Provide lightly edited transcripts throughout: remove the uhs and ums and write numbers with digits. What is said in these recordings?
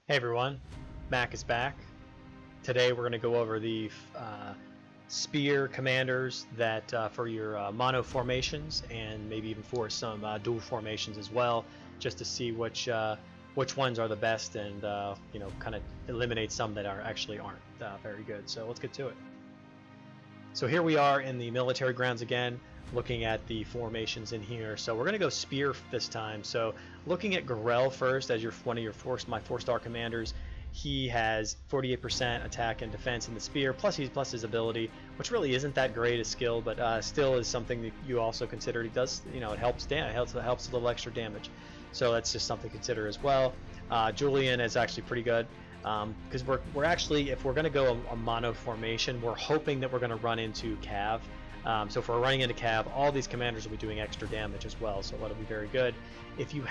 Hey everyone, Mac is back. Today we're going to go over the spear commanders that for your mono formations and maybe even for some dual formations as well, just to see which ones are the best and kind of eliminate some that aren't very good. So let's get to it. So here we are in the military grounds again, looking at the formations in here. So we're going to go spear this time. So looking at Gorell first as one of your my 4-star commanders, he has 48% attack and defense in the spear, plus his ability, which really isn't that great a skill, but still is something that you also consider. He does, it helps it helps a little extra damage. So that's just something to consider as well. Julian is actually pretty good. Because we're actually, if we're going to go a mono formation, we're hoping that we're going to run into Cav. So if we're running into Cav, all these commanders will be doing extra damage as well, so that'll be very good. If you're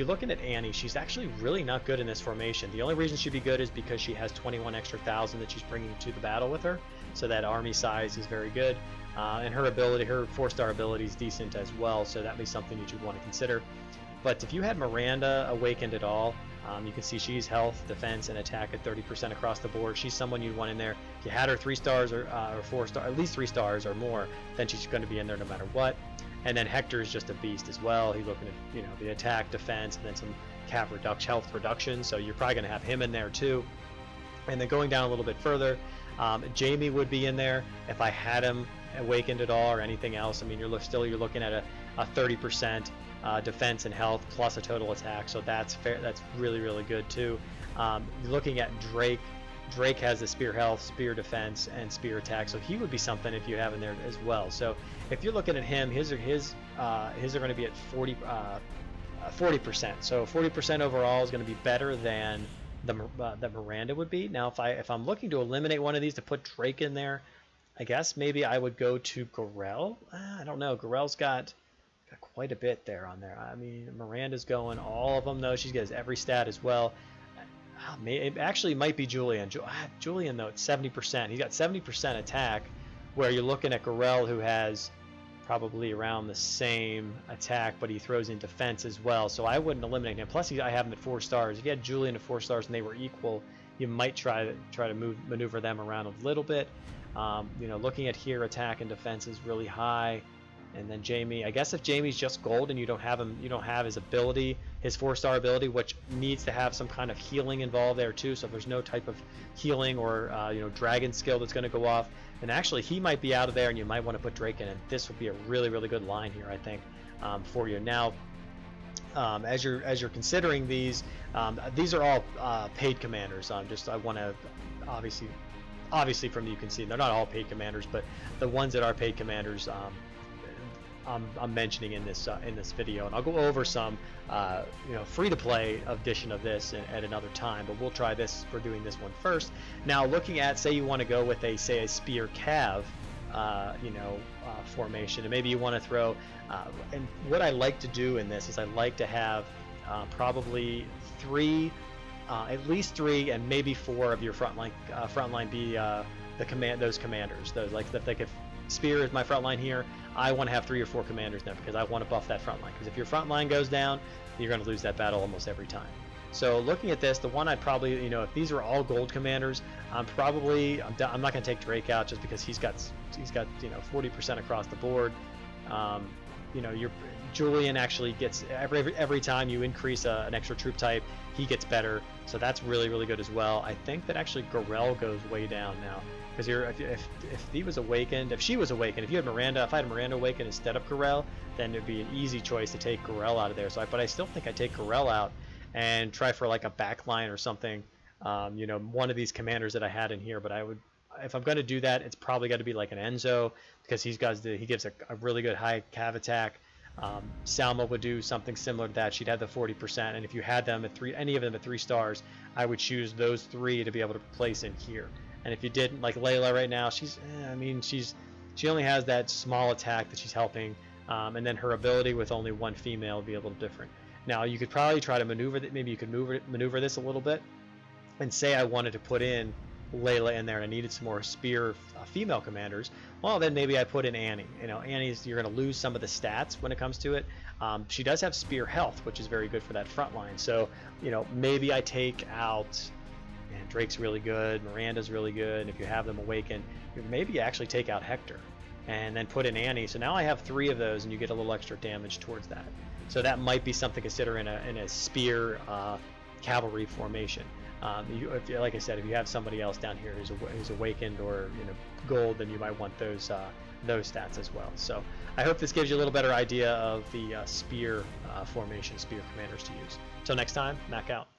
looking at Annie, she's actually really not good in this formation. The only reason she'd be good is because she has 21 extra thousand that she's bringing to the battle with her, so that army size is very good. And her ability, her 4-star ability is decent as well, so that may be something that you'd want to consider. But if you had Miranda awakened at all, you can see she's health, defense, and attack at 30% across the board. She's someone you'd want in there. If you had her 3 stars or 4 stars, at least 3 stars or more, then she's going to be in there no matter what. And then Hector's just a beast as well. He's looking at the attack, defense, and then some health reduction. So you're probably going to have him in there too. And then going down a little bit further, Jamie would be in there if I had him awakened at all or anything else. I mean, you're looking at a 30%. Defense and health plus a total attack, so that's fair. That's really good too. Looking at Drake, Drake has the spear health, spear defense, and spear attack, so he would be something if you have in there as well. So if you're looking at him, his are going to be at 40%. So 40% overall is going to be better than that Miranda would be. Now if I'm looking to eliminate one of these to put Drake in there, I guess maybe I would go to Gorell. I don't know. Gorell's got quite a bit there on there. I mean, Miranda's going all of them though. She gets every stat as well. It actually might be Julian. Julian though, it's 70%. He's got 70% attack, where you're looking at Gorell, who has probably around the same attack, but he throws in defense as well. So I wouldn't eliminate him. Plus, I have him at 4 stars. If you had Julian at 4 stars and they were equal, you might try to maneuver them around a little bit. Looking at here, attack and defense is really high. And then Jamie, I guess if Jamie's just gold and you don't have his ability, his 4-star ability, which needs to have some kind of healing involved there too. So if there's no type of healing or dragon skill that's going to go off, then actually he might be out of there, and you might want to put Drake in. And this would be a really good line here, I think, for you. Now, as you're considering these are all paid commanders. I want to obviously from you can see they're not all paid commanders, but the ones that are paid commanders. I'm mentioning in this video, and I'll go over some free-to-play edition of this at another time, but we'll try this. We're doing this one first. Now, looking at, say you want to go with a spear cav formation, and maybe you want to throw and what I like to do in this is I like to have probably 3 at least 3 and maybe 4 of your frontline be those commanders, those like that. If spear is my front line here, I want to have 3 or 4 commanders now, because I want to buff that front line, because if your front line goes down, you're going to lose that battle almost every time. So looking at this, the one I'd probably, if these are all gold commanders, I'm not going to take Drake out just because he's got 40% across the board. Your Julian actually gets every time you increase an extra troop type, he gets better, so that's really good as well. I think that actually Gorell goes way down now, because if he was awakened, if she was awakened, if you had Miranda, if I had Miranda awakened instead of Gorell, then it'd be an easy choice to take Gorell out of there. But I still think I'd take Gorell out and try for like a backline or something. One of these commanders that I had in here. But if I'm going to do that, it's probably got to be like an Enzo, because he gives a really good high cav attack. Salma would do something similar to that. She'd have the 40%, and if you had them at any of them at 3 stars, I would choose those 3 to be able to place in here. And if you didn't, like Layla right now, she only has that small attack that she's helping, and then her ability with only 1 female would be a little different. Now you could probably try to maneuver that. Maybe you could maneuver this a little bit, and say I wanted to put in Layla in there and I needed some more spear female commanders. Well, then maybe I put in Annie. Annie's, you're going to lose some of the stats when it comes to it. She does have spear health, which is very good for that front line. So, maybe I take out, and Drake's really good, Miranda's really good, and if you have them awaken, maybe you actually take out Hector and then put in Annie. So now I have 3 of those, and you get a little extra damage towards that. So that might be something to consider in a spear cavalry formation. Like I said, if you have somebody else down here who's awakened or gold, then you might want those stats as well. So I hope this gives you a little better idea of the spear formation, spear commanders to use. Till next time, Mac out.